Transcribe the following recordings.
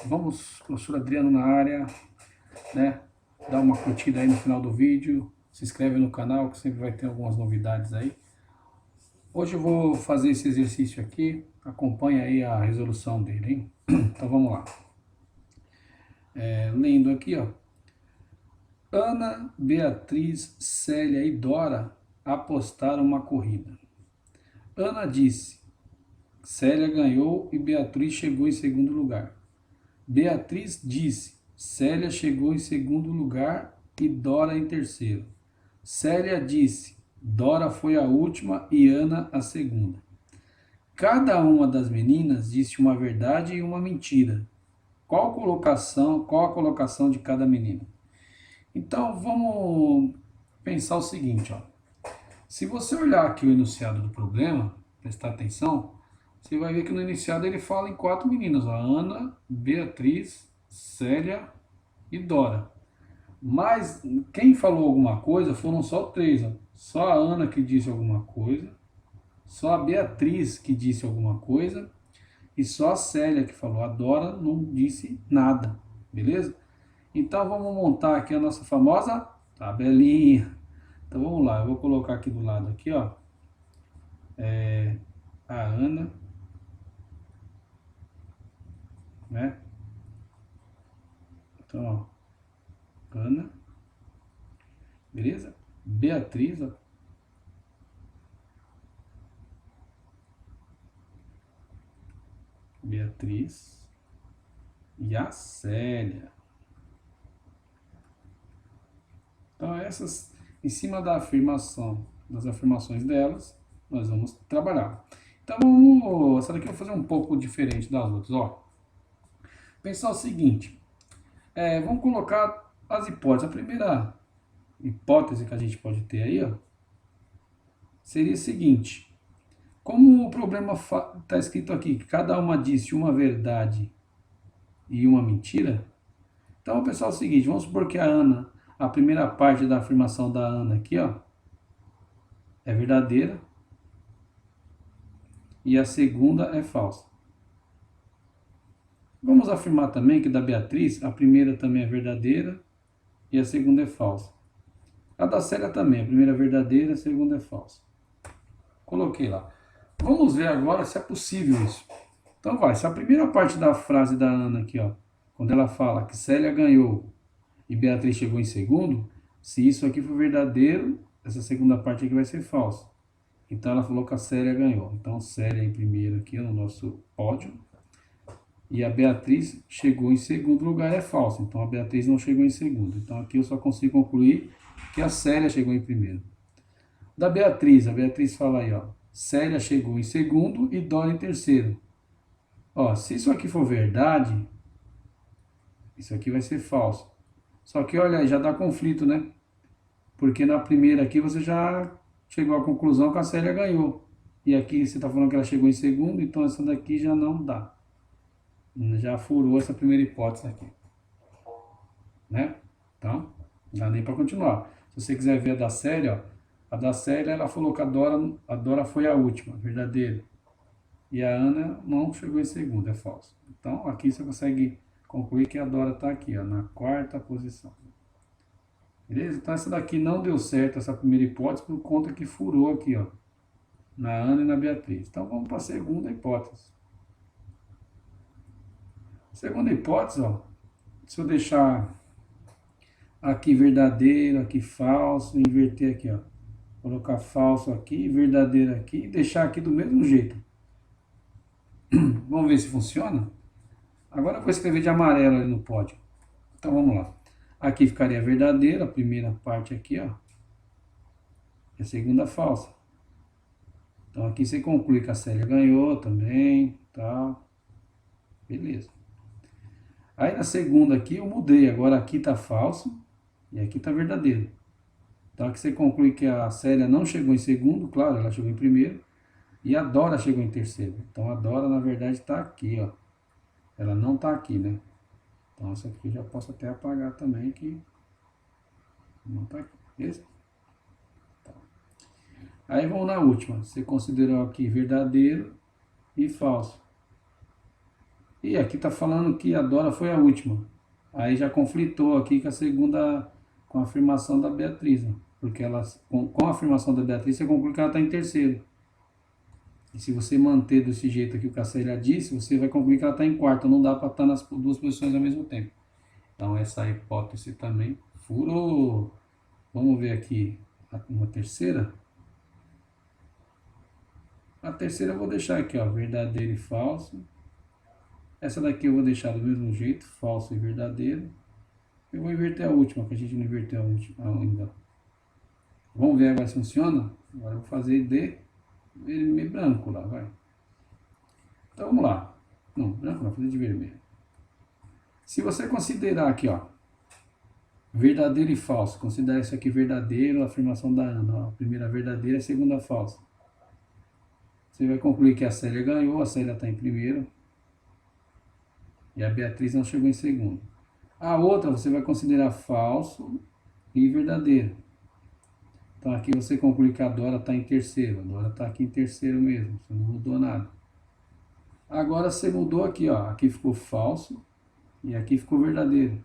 Vamos, professor Adriano na área, né? Dá uma curtida aí no final do vídeo, se inscreve no canal que sempre vai ter algumas novidades aí. Hoje eu vou fazer esse exercício aqui, acompanha aí a resolução dele, hein? Então vamos lá. Lendo aqui, ó. Ana, Beatriz, Célia e Dora apostaram uma corrida. Ana disse: Célia ganhou e Beatriz chegou em segundo lugar. Beatriz disse: Célia chegou em segundo lugar e Dora em terceiro. Célia disse: Dora foi a última e Ana a segunda. Cada uma das meninas disse uma verdade e uma mentira. Qual a colocação de cada menina? Então vamos pensar o seguinte, ó. Se você olhar aqui o enunciado do problema, prestar atenção, você vai ver que no enunciado ele fala em 4 meninas, ó, Ana, Beatriz, Célia e Dora. Mas quem falou alguma coisa foram só 3, ó. Só a Ana que disse alguma coisa, só a Beatriz que disse alguma coisa e só a Célia que falou. A Dora não disse nada, beleza? Então vamos montar aqui a nossa famosa tabelinha. Então vamos lá, eu vou colocar aqui do lado aqui, ó, a Ana, né? Então, ó, Ana, beleza? Beatriz, ó, Beatriz e a Célia. Então essas, em cima da afirmação, das afirmações delas, nós vamos trabalhar. Então vamos, essa daqui eu vou fazer um pouco diferente das outras, ó. Pensar o seguinte, vamos colocar as hipóteses. A primeira hipótese que a gente pode ter aí, ó, seria o seguinte: como o problema está escrito aqui, que cada uma disse uma verdade e uma mentira, então, pessoal, é o seguinte, vamos supor que a primeira parte da afirmação da Ana aqui, ó, é verdadeira e a segunda é falsa. Vamos afirmar também que da Beatriz, a primeira também é verdadeira e a segunda é falsa. A da Célia também, a primeira é verdadeira, a segunda é falsa. Coloquei lá. Vamos ver agora se é possível isso. Então vai, se a primeira parte da frase da Ana aqui, ó, quando ela fala que Célia ganhou e Beatriz chegou em segundo, se isso aqui for verdadeiro, essa segunda parte aqui vai ser falsa. Então ela falou que a Célia ganhou. Então Célia em primeiro aqui no nosso pódio. E a Beatriz chegou em segundo lugar, é falso. Então a Beatriz não chegou em segundo. Então aqui eu só consigo concluir que a Célia chegou em primeiro. Da Beatriz, a Beatriz fala aí, ó. Célia chegou em segundo e Dora em terceiro. Ó, se isso aqui for verdade, isso aqui vai ser falso. Só que olha aí, já dá conflito, né? Porque na primeira aqui você já chegou à conclusão que a Célia ganhou. E aqui você está falando que ela chegou em segundo, então essa daqui já não dá. Já furou essa primeira hipótese aqui, né? Então, não dá nem para continuar. Se você quiser ver a da Célia, ó, a da Célia, ela falou que a Dora foi a última, verdadeira. E a Ana não chegou em segundo, é falso. Então, aqui você consegue concluir que a Dora está aqui, ó, na quarta posição. Beleza? Então, essa daqui não deu certo, essa primeira hipótese, por conta que furou aqui, ó, na Ana e na Beatriz. Então, vamos para a segunda hipótese. Segunda hipótese, ó, se eu deixar aqui verdadeiro, aqui falso, inverter aqui, ó. Colocar falso aqui, verdadeiro aqui e deixar aqui do mesmo jeito. Vamos ver se funciona? Agora eu vou escrever de amarelo ali no pódio. Então vamos lá. Aqui ficaria verdadeiro, a primeira parte aqui, ó. E a segunda falsa. Então aqui você conclui que a Célia ganhou também, tá? Beleza. Aí na segunda aqui eu mudei, agora aqui tá falso e aqui tá verdadeiro. Então aqui você conclui que a Célia não chegou em segundo, claro, ela chegou em primeiro. E a Dora chegou em terceiro. Então a Dora, na verdade, está aqui, ó. Ela não está aqui, né? Então essa aqui eu já posso até apagar também, que não está aqui, beleza? Tá. Aí vamos na última. Você considerou aqui verdadeiro e falso. E aqui está falando que a Dora foi a última. Aí já conflitou aqui com a segunda, com a afirmação da Beatriz, né? Porque ela, com a afirmação da Beatriz, você conclui que ela está em terceiro. E se você manter desse jeito aqui o que a Célia disse, você vai concluir que ela está em quarto. Não dá para estar nas duas posições ao mesmo tempo. Então essa hipótese também furou. Vamos ver aqui uma terceira. A terceira eu vou deixar aqui, ó, verdadeiro e falso. Essa daqui eu vou deixar do mesmo jeito, falso e verdadeiro. Eu vou inverter a última, que a gente não inverteu a última ainda. Vamos ver agora se funciona? Agora eu vou fazer de vermelho branco lá, vai. Então vamos lá. Não, branco não, vou fazer de vermelho. Se você considerar aqui, ó, verdadeiro e falso, considerar isso aqui verdadeiro, a afirmação da Ana, ó, a primeira verdadeira, a segunda falsa. Você vai concluir que a Célia ganhou, a Célia está em primeiro. E a Beatriz não chegou em segundo. A outra você vai considerar falso e verdadeiro. Então aqui você conclui que a Dora está em terceiro. A Dora está aqui em terceiro mesmo. Você não mudou nada. Agora você mudou aqui, ó. Aqui ficou falso e aqui ficou verdadeiro.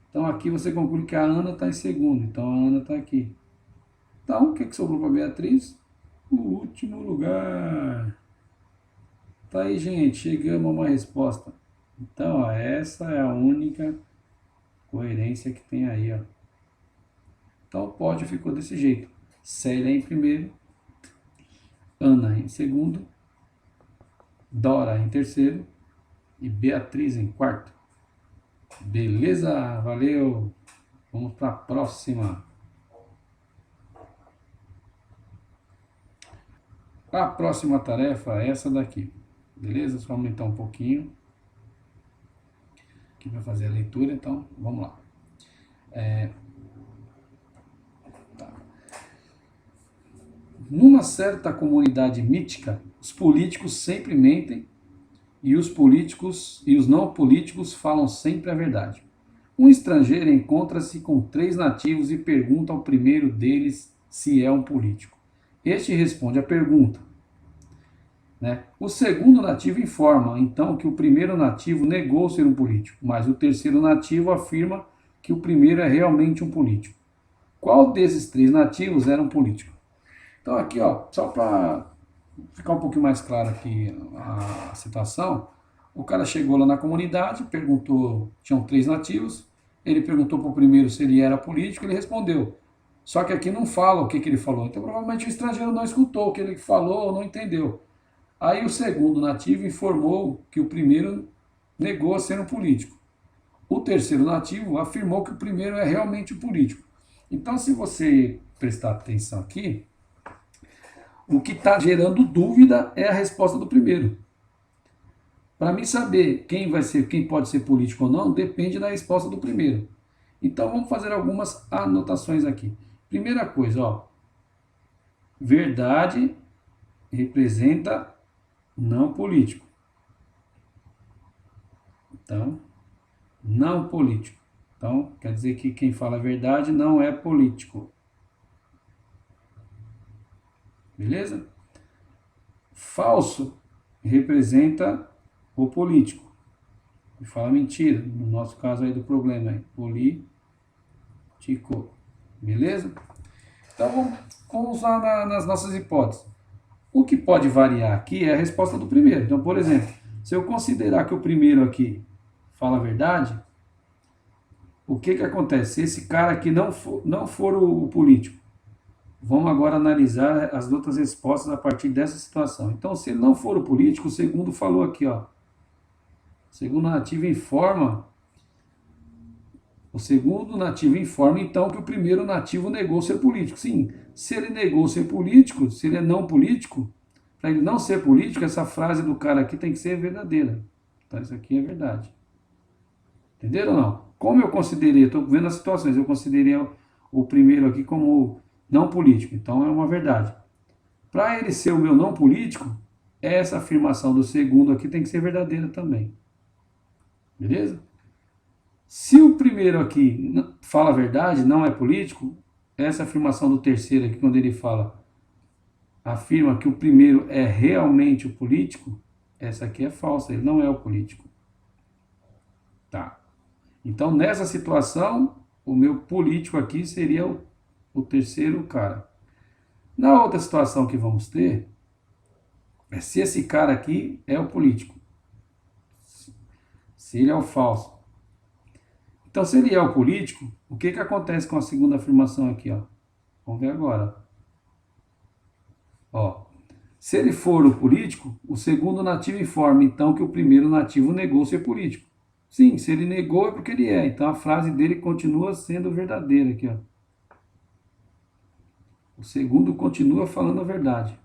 Então aqui você conclui que a Ana está em segundo. Então a Ana está aqui. Então o que sobrou para a Beatriz? O último lugar. Tá aí, gente. Chegamos a uma resposta. Então, ó, essa é a única coerência que tem aí, ó. Então, o pódio ficou desse jeito. Célia em primeiro, Ana em segundo, Dora em terceiro e Beatriz em quarto. Beleza? Valeu! Vamos para a próxima. A próxima tarefa é essa daqui. Beleza? Só aumentar um pouquinho aqui para fazer a leitura, então vamos lá. Numa certa comunidade mítica, os políticos sempre mentem e os políticos e os não políticos falam sempre a verdade. Um estrangeiro encontra-se com 3 nativos e pergunta ao primeiro deles se é um político. Este responde a pergunta, né? O segundo nativo informa, então, que o primeiro nativo negou ser um político, mas o terceiro nativo afirma que o primeiro é realmente um político. Qual desses 3 nativos era um político? Então aqui, ó, só para ficar um pouquinho mais claro aqui a situação, o cara chegou lá na comunidade, perguntou, tinham 3 nativos, ele perguntou para o primeiro se ele era político, ele respondeu. Só que aqui não fala o que ele falou, então provavelmente o estrangeiro não escutou o que ele falou ou não entendeu. Aí o segundo nativo informou que o primeiro negou ser um político. O terceiro nativo afirmou que o primeiro é realmente um político. Então, se você prestar atenção aqui, o que está gerando dúvida é a resposta do primeiro. Para mim saber quem pode ser político ou não, depende da resposta do primeiro. Então vamos fazer algumas anotações aqui. Primeira coisa, ó, verdade representa não político. Então, não político. Então, quer dizer que quem fala a verdade não é político. Beleza? Falso representa o político. E fala mentira. No nosso caso aí do problema é político. Beleza? Então vamos lá nas nossas hipóteses. O que pode variar aqui é a resposta do primeiro. Então, por exemplo, se eu considerar que o primeiro aqui fala a verdade, o que acontece? Se esse cara aqui não for o político, vamos agora analisar as outras respostas a partir dessa situação. Então, se ele não for o político, o segundo falou aqui, ó. O segundo nativo informa, então, que o primeiro nativo negou ser político. Sim, se ele negou ser político, se ele é não político, para ele não ser político, essa frase do cara aqui tem que ser verdadeira. Então, isso aqui é verdade. Entenderam ou não? Como eu considerei, estou vendo as situações, eu considerei o primeiro aqui como não político, então é uma verdade. Para ele ser o meu não político, essa afirmação do segundo aqui tem que ser verdadeira também. Beleza? Se o primeiro aqui fala a verdade, não é político, essa afirmação do terceiro aqui, quando ele afirma que o primeiro é realmente o político, Essa aqui é falsa, ele não é o político. Tá. Então, nessa situação, o meu político aqui seria o terceiro cara. Na outra situação que vamos ter, é se esse cara aqui é o político. Se ele é o falso. Então, se ele é o político, o que que acontece com a segunda afirmação aqui, ó? Vamos ver agora. Ó, se ele for o político, o segundo nativo informa, então, que o primeiro nativo negou ser político. Sim, se ele negou é porque ele é. Então, a frase dele continua sendo verdadeira aqui, ó. O segundo continua falando a verdade.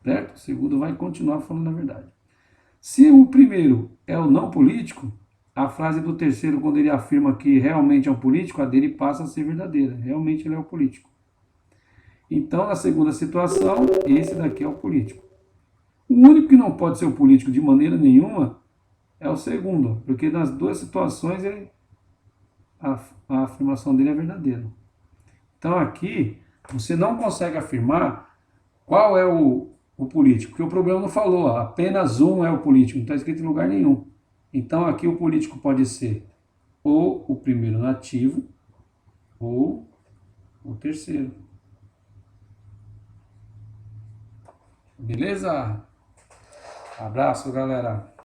Certo? O segundo vai continuar falando a verdade. Se o primeiro é o não político, a frase do terceiro, quando ele afirma que realmente é um político, a dele passa a ser verdadeira. Realmente ele é o político. Então, na segunda situação, esse daqui é o político. O único que não pode ser o político de maneira nenhuma é o segundo, porque nas duas situações a afirmação dele é verdadeira. Então, aqui, você não consegue afirmar qual é o político, porque o problema não falou, ó, apenas um é o político, não está escrito em lugar nenhum. Então, aqui o político pode ser ou o primeiro nativo ou o terceiro. Beleza? Abraço, galera.